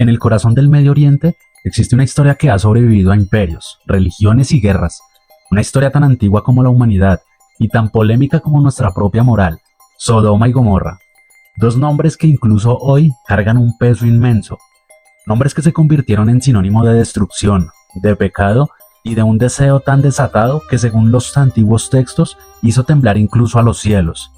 En el corazón del Medio Oriente existe una historia que ha sobrevivido a imperios, religiones y guerras. Una historia tan antigua como la humanidad y tan polémica como nuestra propia moral. Sodoma y Gomorra. Dos nombres que incluso hoy cargan un peso inmenso. Nombres que se convirtieron en sinónimo de destrucción, de pecado y de un deseo tan desatado que, según los antiguos textos, hizo temblar incluso a los cielos.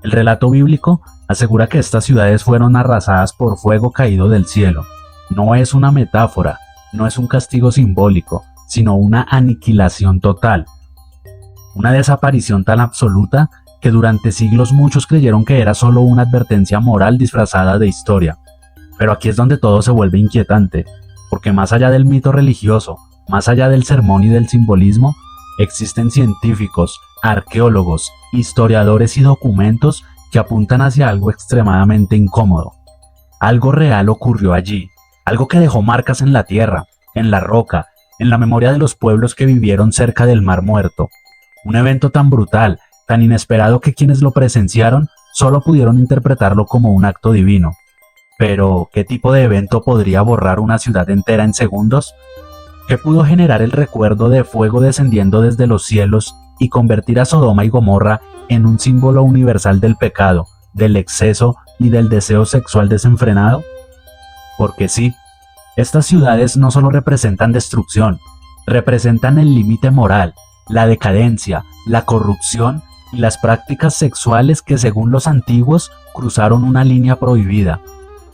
El relato bíblico asegura que estas ciudades fueron arrasadas por fuego caído del cielo. No es una metáfora, no es un castigo simbólico, sino una aniquilación total. Una desaparición tan absoluta que durante siglos muchos creyeron que era solo una advertencia moral disfrazada de historia. Pero aquí es donde todo se vuelve inquietante, porque más allá del mito religioso, más allá del sermón y del simbolismo, existen científicos, arqueólogos, historiadores y documentos que apuntan hacia algo extremadamente incómodo. Algo real ocurrió allí, algo que dejó marcas en la tierra, en la roca, en la memoria de los pueblos que vivieron cerca del Mar Muerto. Un evento tan brutal, tan inesperado que quienes lo presenciaron solo pudieron interpretarlo como un acto divino. Pero, ¿qué tipo de evento podría borrar una ciudad entera en segundos? ¿Qué pudo generar el recuerdo de fuego descendiendo desde los cielos y convertir a Sodoma y Gomorra en un símbolo universal del pecado, del exceso y del deseo sexual desenfrenado? Porque sí, estas ciudades no solo representan destrucción, representan el límite moral, la decadencia, la corrupción y las prácticas sexuales que, según los antiguos, cruzaron una línea prohibida.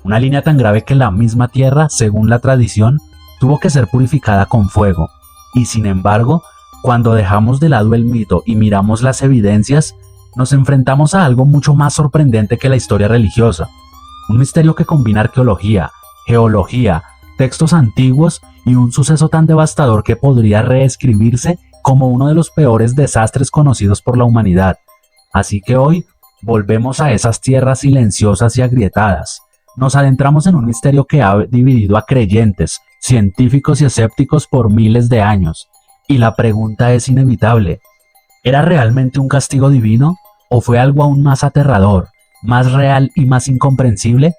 Una línea tan grave que la misma tierra, según la tradición, tuvo que ser purificada con fuego. Y sin embargo, cuando dejamos de lado el mito y miramos las evidencias, nos enfrentamos a algo mucho más sorprendente que la historia religiosa. Un misterio que combina arqueología, geología, textos antiguos y un suceso tan devastador que podría reescribirse como uno de los peores desastres conocidos por la humanidad. Así que hoy volvemos a esas tierras silenciosas y agrietadas. Nos adentramos en un misterio que ha dividido a creyentes, científicos y escépticos por miles de años. Y la pregunta es inevitable: ¿era realmente un castigo divino o fue algo aún más aterrador, más real y más incomprensible?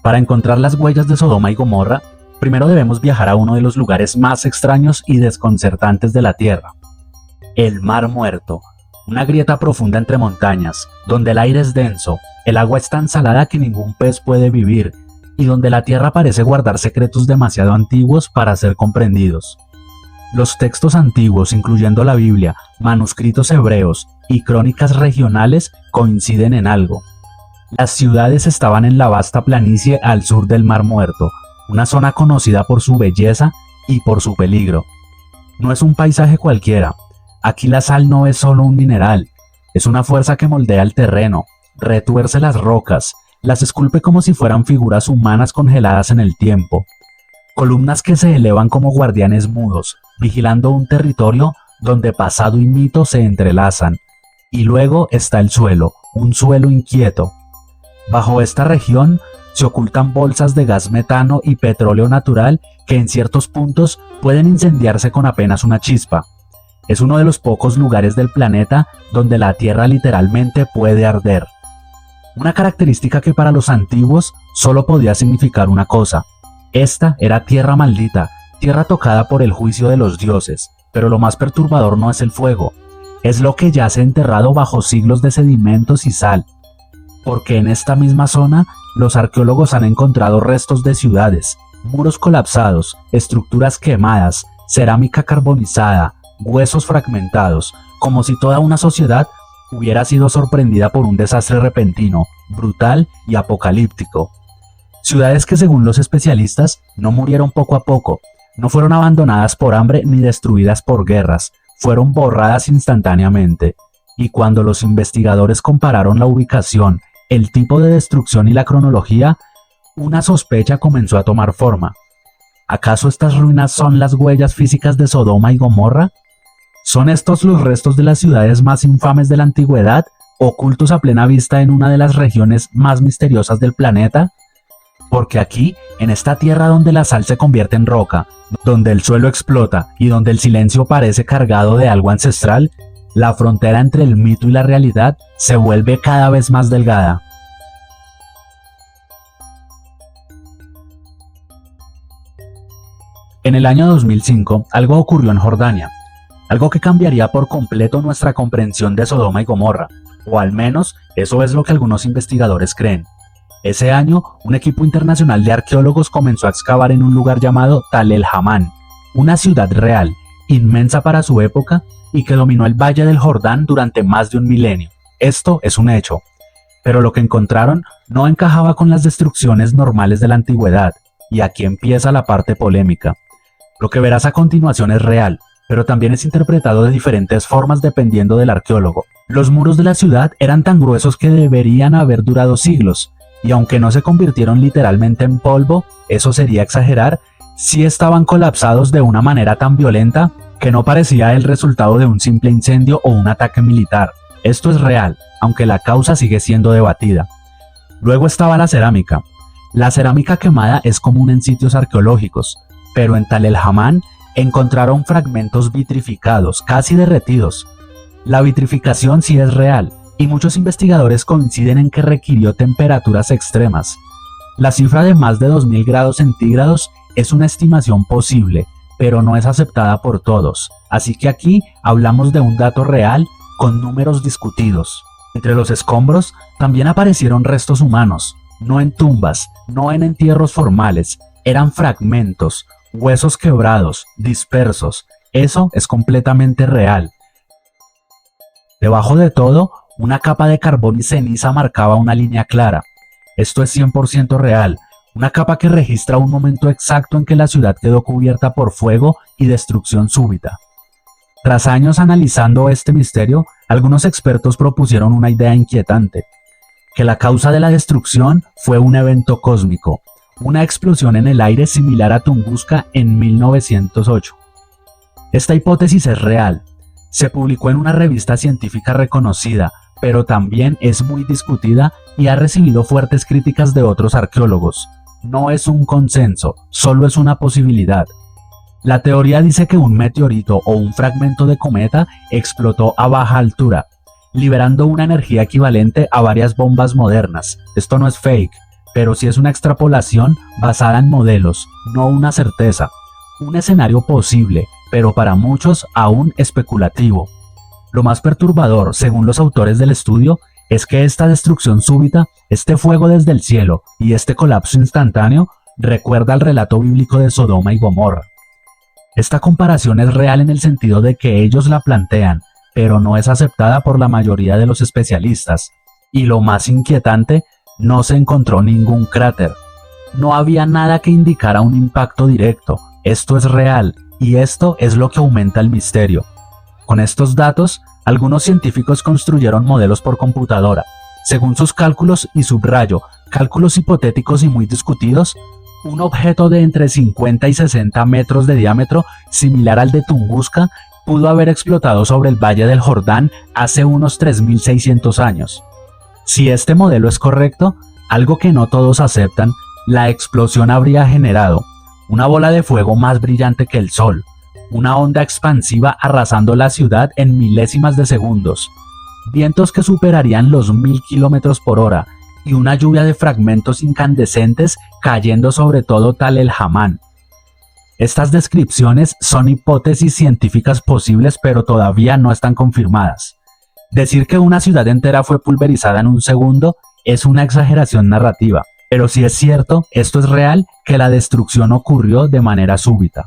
Para encontrar las huellas de Sodoma y Gomorra, primero debemos viajar a uno de los lugares más extraños y desconcertantes de la Tierra. El Mar Muerto, una grieta profunda entre montañas, donde el aire es denso, el agua es tan salada que ningún pez puede vivir, y donde la Tierra parece guardar secretos demasiado antiguos para ser comprendidos. Los textos antiguos, incluyendo la Biblia, manuscritos hebreos y crónicas regionales, coinciden en algo. Las ciudades estaban en la vasta planicie al sur del Mar Muerto, una zona conocida por su belleza y por su peligro. No es un paisaje cualquiera. Aquí la sal no es solo un mineral, es una fuerza que moldea el terreno, retuerce las rocas, las esculpe como si fueran figuras humanas congeladas en el tiempo. Columnas que se elevan como guardianes mudos, vigilando un territorio donde pasado y mito se entrelazan. Y luego está el suelo, un suelo inquieto. Bajo esta región se ocultan bolsas de gas metano y petróleo natural que en ciertos puntos pueden incendiarse con apenas una chispa. Es uno de los pocos lugares del planeta donde la Tierra literalmente puede arder. Una característica que para los antiguos solo podía significar una cosa. Esta era tierra maldita, tierra tocada por el juicio de los dioses. Pero lo más perturbador no es el fuego, es lo que yace enterrado bajo siglos de sedimentos y sal. Porque en esta misma zona, los arqueólogos han encontrado restos de ciudades, muros colapsados, estructuras quemadas, cerámica carbonizada, huesos fragmentados, como si toda una sociedad hubiera sido sorprendida por un desastre repentino, brutal y apocalíptico. Ciudades que, según los especialistas, no murieron poco a poco, no fueron abandonadas por hambre ni destruidas por guerras, fueron borradas instantáneamente. Y cuando los investigadores compararon la ubicación, el tipo de destrucción y la cronología, una sospecha comenzó a tomar forma. ¿Acaso estas ruinas son las huellas físicas de Sodoma y Gomorra? ¿Son estos los restos de las ciudades más infames de la antigüedad, ocultos a plena vista en una de las regiones más misteriosas del planeta? Porque aquí, en esta tierra donde la sal se convierte en roca, donde el suelo explota y donde el silencio parece cargado de algo ancestral, la frontera entre el mito y la realidad se vuelve cada vez más delgada. En el año 2005, algo ocurrió en Jordania, algo que cambiaría por completo nuestra comprensión de Sodoma y Gomorra, o al menos eso es lo que algunos investigadores creen. Ese año, un equipo internacional de arqueólogos comenzó a excavar en un lugar llamado Tal el Hamán, una ciudad real, inmensa para su época y que dominó el Valle del Jordán durante más de un milenio. Esto es un hecho. Pero lo que encontraron no encajaba con las destrucciones normales de la antigüedad, y aquí empieza la parte polémica. Lo que verás a continuación es real, pero también es interpretado de diferentes formas dependiendo del arqueólogo. Los muros de la ciudad eran tan gruesos que deberían haber durado siglos, y aunque no se convirtieron literalmente en polvo, eso sería exagerar, sí estaban colapsados de una manera tan violenta que no parecía el resultado de un simple incendio o un ataque militar. Esto es real, aunque la causa sigue siendo debatida. Luego estaba la cerámica. La cerámica quemada es común en sitios arqueológicos, pero en Tal el Hamán encontraron fragmentos vitrificados, casi derretidos. La vitrificación sí es real, y muchos investigadores coinciden en que requirió temperaturas extremas. La cifra de más de 2000 grados centígrados es una estimación posible, pero no es aceptada por todos, así que aquí hablamos de un dato real con números discutidos. Entre los escombros también aparecieron restos humanos, no en tumbas, no en entierros formales, eran fragmentos, huesos quebrados, dispersos. Eso es completamente real. Debajo de todo, una capa de carbón y ceniza marcaba una línea clara. Esto es 100% real, una capa que registra un momento exacto en que la ciudad quedó cubierta por fuego y destrucción súbita. Tras años analizando este misterio, algunos expertos propusieron una idea inquietante, que la causa de la destrucción fue un evento cósmico, una explosión en el aire similar a Tunguska en 1908. Esta hipótesis es real. Se publicó en una revista científica reconocida, pero también es muy discutida y ha recibido fuertes críticas de otros arqueólogos. No es un consenso, solo es una posibilidad. La teoría dice que un meteorito o un fragmento de cometa explotó a baja altura, liberando una energía equivalente a varias bombas modernas. Esto no es fake, pero sí es una extrapolación basada en modelos, no una certeza. Un escenario posible, pero para muchos aún especulativo. Lo más perturbador, según los autores del estudio, es que esta destrucción súbita, este fuego desde el cielo y este colapso instantáneo recuerda al relato bíblico de Sodoma y Gomorra. Esta comparación es real en el sentido de que ellos la plantean, pero no es aceptada por la mayoría de los especialistas. Y lo más inquietante, no se encontró ningún cráter. No había nada que indicara un impacto directo. Esto es real, y esto es lo que aumenta el misterio. Con estos datos, algunos científicos construyeron modelos por computadora. Según sus cálculos, y subrayo, cálculos hipotéticos y muy discutidos, un objeto de entre 50 y 60 metros de diámetro, similar al de Tunguska, pudo haber explotado sobre el Valle del Jordán hace unos 3600 años. Si este modelo es correcto, algo que no todos aceptan, la explosión habría generado una bola de fuego más brillante que el sol, una onda expansiva arrasando la ciudad en milésimas de segundos, vientos que superarían los 1000 kilómetros por hora y una lluvia de fragmentos incandescentes cayendo sobre todo Tal el Hamán. Estas descripciones son hipótesis científicas posibles, pero todavía no están confirmadas. Decir que una ciudad entera fue pulverizada en un segundo es una exageración narrativa, pero si es cierto, esto es real, que la destrucción ocurrió de manera súbita.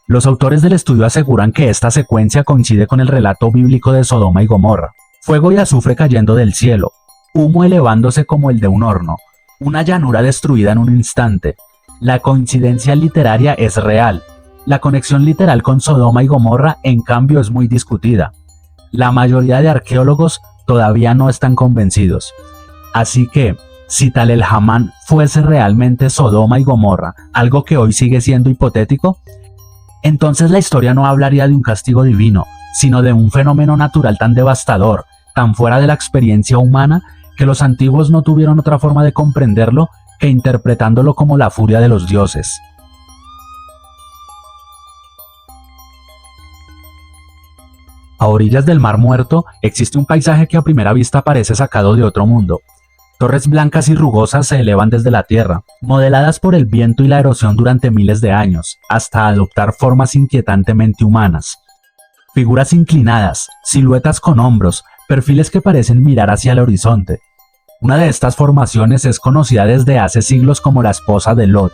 Los autores del estudio aseguran que esta secuencia coincide con el relato bíblico de Sodoma y Gomorra. Fuego y azufre cayendo del cielo, humo elevándose como el de un horno, una llanura destruida en un instante. La coincidencia literaria es real. La conexión literal con Sodoma y Gomorra, en cambio, es muy discutida. La mayoría de arqueólogos todavía no están convencidos. Así que, si Tal el Hamán fuese realmente Sodoma y Gomorra, algo que hoy sigue siendo hipotético, entonces la historia no hablaría de un castigo divino, sino de un fenómeno natural tan devastador, tan fuera de la experiencia humana, que los antiguos no tuvieron otra forma de comprenderlo que interpretándolo como la furia de los dioses. A orillas del Mar Muerto existe un paisaje que a primera vista parece sacado de otro mundo. Torres blancas y rugosas se elevan desde la tierra, modeladas por el viento y la erosión durante miles de años, hasta adoptar formas inquietantemente humanas. Figuras inclinadas, siluetas con hombros, perfiles que parecen mirar hacia el horizonte. Una de estas formaciones es conocida desde hace siglos como la esposa de Lot.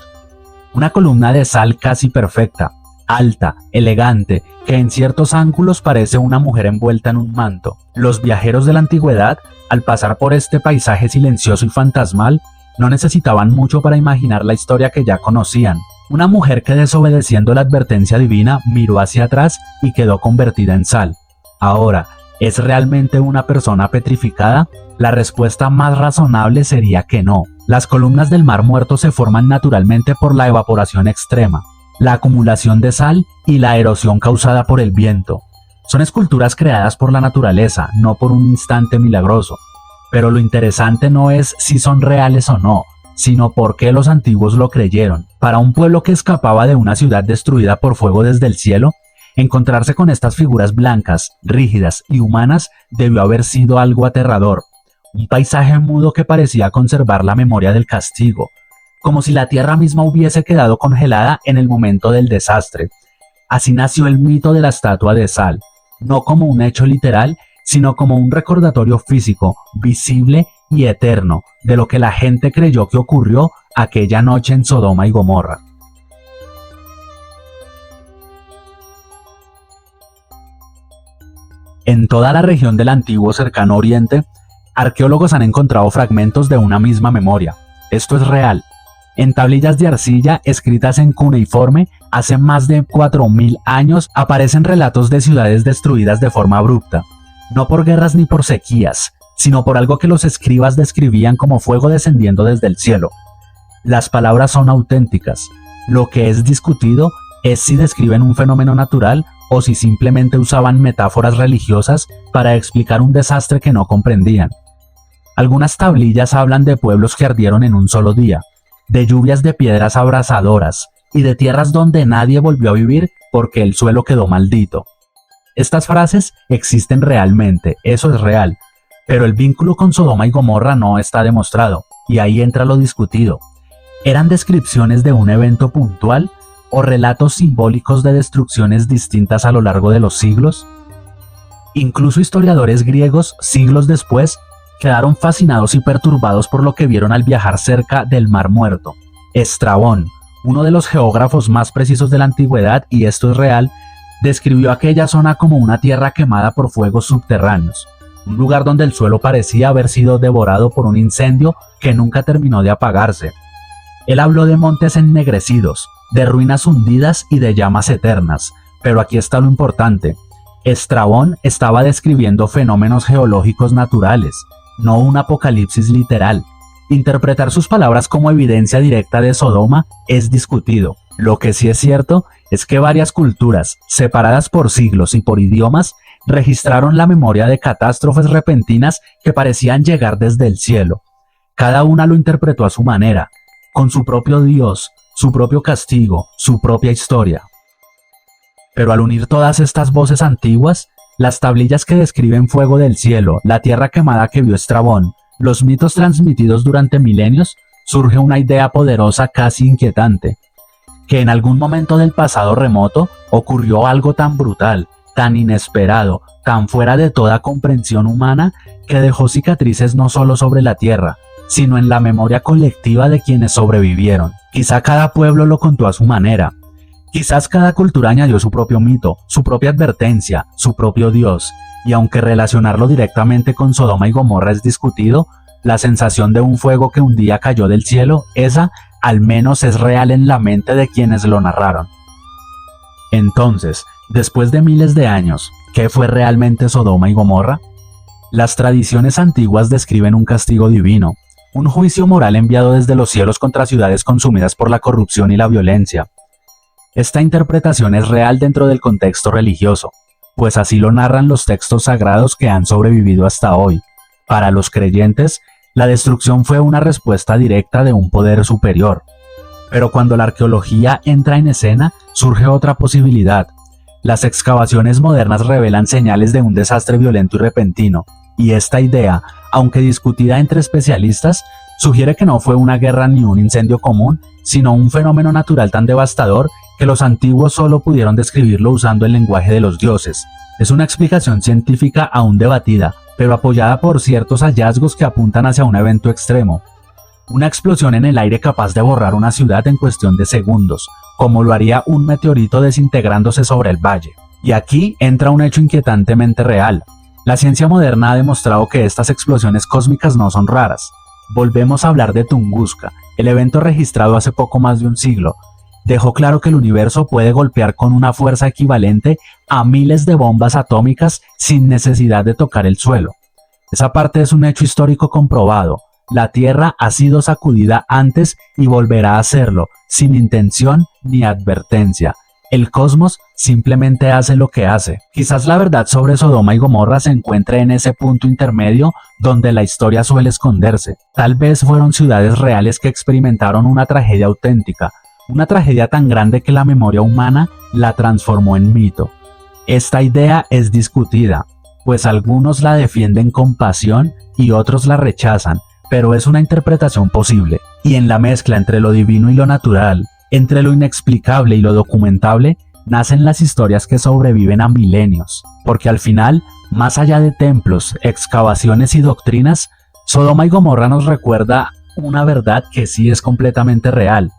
Una columna de sal casi perfecta, alta, elegante, que en ciertos ángulos parece una mujer envuelta en un manto. Los viajeros de la antigüedad, al pasar por este paisaje silencioso y fantasmal, no necesitaban mucho para imaginar la historia que ya conocían. Una mujer que, desobedeciendo la advertencia divina, miró hacia atrás y quedó convertida en sal. Ahora, ¿es realmente una persona petrificada? La respuesta más razonable sería que no. Las columnas del Mar Muerto se forman naturalmente por la evaporación extrema, la acumulación de sal y la erosión causada por el viento. Son esculturas creadas por la naturaleza, no por un instante milagroso. Pero lo interesante no es si son reales o no, sino por qué los antiguos lo creyeron. Para un pueblo que escapaba de una ciudad destruida por fuego desde el cielo, encontrarse con estas figuras blancas, rígidas y humanas debió haber sido algo aterrador. Un paisaje mudo que parecía conservar la memoria del castigo, como si la tierra misma hubiese quedado congelada en el momento del desastre. Así nació el mito de la estatua de sal, no como un hecho literal, sino como un recordatorio físico, visible y eterno, de lo que la gente creyó que ocurrió aquella noche en Sodoma y Gomorra. En toda la región del antiguo Cercano Oriente, arqueólogos han encontrado fragmentos de una misma memoria. Esto es real. En tablillas de arcilla escritas en cuneiforme hace más de 4000 años aparecen relatos de ciudades destruidas de forma abrupta, no por guerras ni por sequías, sino por algo que los escribas describían como fuego descendiendo desde el cielo. Las palabras son auténticas. Lo que es discutido es si describen un fenómeno natural o si simplemente usaban metáforas religiosas para explicar un desastre que no comprendían. Algunas tablillas hablan de pueblos que ardieron en un solo día, de lluvias de piedras abrasadoras y de tierras donde nadie volvió a vivir porque el suelo quedó maldito. Estas frases existen realmente, eso es real, pero el vínculo con Sodoma y Gomorra no está demostrado, y ahí entra lo discutido. ¿Eran descripciones de un evento puntual o relatos simbólicos de destrucciones distintas a lo largo de los siglos? Incluso historiadores griegos, siglos después, quedaron fascinados y perturbados por lo que vieron al viajar cerca del Mar Muerto. Estrabón, uno de los geógrafos más precisos de la antigüedad, y esto es real, describió aquella zona como una tierra quemada por fuegos subterráneos, un lugar donde el suelo parecía haber sido devorado por un incendio que nunca terminó de apagarse. Él habló de montes ennegrecidos, de ruinas hundidas y de llamas eternas, pero aquí está lo importante. Estrabón estaba describiendo fenómenos geológicos naturales, no un apocalipsis literal. Interpretar sus palabras como evidencia directa de Sodoma es discutido. Lo que sí es cierto es que varias culturas, separadas por siglos y por idiomas, registraron la memoria de catástrofes repentinas que parecían llegar desde el cielo. Cada una lo interpretó a su manera, con su propio Dios, su propio castigo, su propia historia. Pero al unir todas estas voces antiguas, las tablillas que describen fuego del cielo, la tierra quemada que vio Estrabón, los mitos transmitidos durante milenios, surge una idea poderosa casi inquietante, que en algún momento del pasado remoto ocurrió algo tan brutal, tan inesperado, tan fuera de toda comprensión humana, que dejó cicatrices no solo sobre la tierra, sino en la memoria colectiva de quienes sobrevivieron. Quizá cada pueblo lo contó a su manera. Quizás cada cultura añadió su propio mito, su propia advertencia, su propio Dios, y aunque relacionarlo directamente con Sodoma y Gomorra es discutido, la sensación de un fuego que un día cayó del cielo, esa al menos es real en la mente de quienes lo narraron. Entonces, después de miles de años, ¿qué fue realmente Sodoma y Gomorra? Las tradiciones antiguas describen un castigo divino, un juicio moral enviado desde los cielos contra ciudades consumidas por la corrupción y la violencia. Esta interpretación es real dentro del contexto religioso, pues así lo narran los textos sagrados que han sobrevivido hasta hoy. Para los creyentes, la destrucción fue una respuesta directa de un poder superior. Pero cuando la arqueología entra en escena, surge otra posibilidad. Las excavaciones modernas revelan señales de un desastre violento y repentino, y esta idea, aunque discutida entre especialistas, sugiere que no fue una guerra ni un incendio común, sino un fenómeno natural tan devastador que los antiguos solo pudieron describirlo usando el lenguaje de los dioses. Es una explicación científica aún debatida, pero apoyada por ciertos hallazgos que apuntan hacia un evento extremo. Una explosión en el aire capaz de borrar una ciudad en cuestión de segundos, como lo haría un meteorito desintegrándose sobre el valle. Y aquí entra un hecho inquietantemente real. La ciencia moderna ha demostrado que estas explosiones cósmicas no son raras. Volvemos a hablar de Tunguska. El evento registrado hace poco más de un siglo dejó claro que el universo puede golpear con una fuerza equivalente a miles de bombas atómicas sin necesidad de tocar el suelo. Esa parte es un hecho histórico comprobado. La Tierra ha sido sacudida antes y volverá a hacerlo, sin intención ni advertencia. El cosmos simplemente hace lo que hace. Quizás la verdad sobre Sodoma y Gomorra se encuentre en ese punto intermedio donde la historia suele esconderse. Tal vez fueron ciudades reales que experimentaron una tragedia auténtica, una tragedia tan grande que la memoria humana la transformó en mito. Esta idea es discutida, pues algunos la defienden con pasión y otros la rechazan, pero es una interpretación posible. Y en la mezcla entre lo divino y lo natural, entre lo inexplicable y lo documentable, nacen las historias que sobreviven a milenios, porque al final, más allá de templos, excavaciones y doctrinas, Sodoma y Gomorra nos recuerda una verdad que sí es completamente real.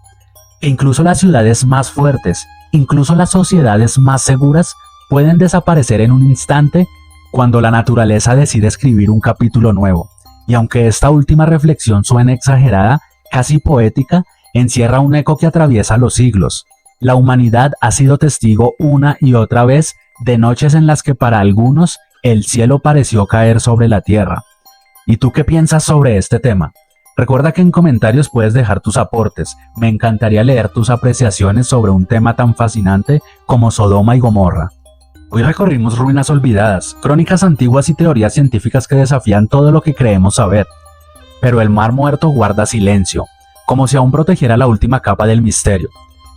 E incluso las ciudades más fuertes, incluso las sociedades más seguras, pueden desaparecer en un instante cuando la naturaleza decide escribir un capítulo nuevo. Y aunque esta última reflexión suene exagerada, casi poética, encierra un eco que atraviesa los siglos. La humanidad ha sido testigo una y otra vez de noches en las que para algunos el cielo pareció caer sobre la tierra. ¿Y tú qué piensas sobre este tema? Recuerda que en comentarios puedes dejar tus aportes. Me encantaría leer tus apreciaciones sobre un tema tan fascinante como Sodoma y Gomorra. Hoy recorrimos ruinas olvidadas, crónicas antiguas y teorías científicas que desafían todo lo que creemos saber. Pero el Mar Muerto guarda silencio, como si aún protegiera la última capa del misterio.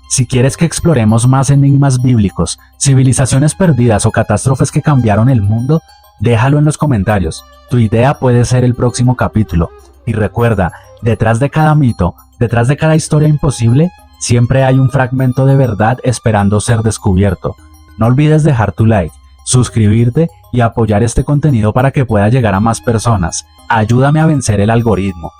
Si quieres que exploremos más enigmas bíblicos, civilizaciones perdidas o catástrofes que cambiaron el mundo, déjalo en los comentarios. Tu idea puede ser el próximo capítulo. Y recuerda, detrás de cada mito, detrás de cada historia imposible, siempre hay un fragmento de verdad esperando ser descubierto. No olvides dejar tu like, suscribirte y apoyar este contenido para que pueda llegar a más personas. Ayúdame a vencer el algoritmo.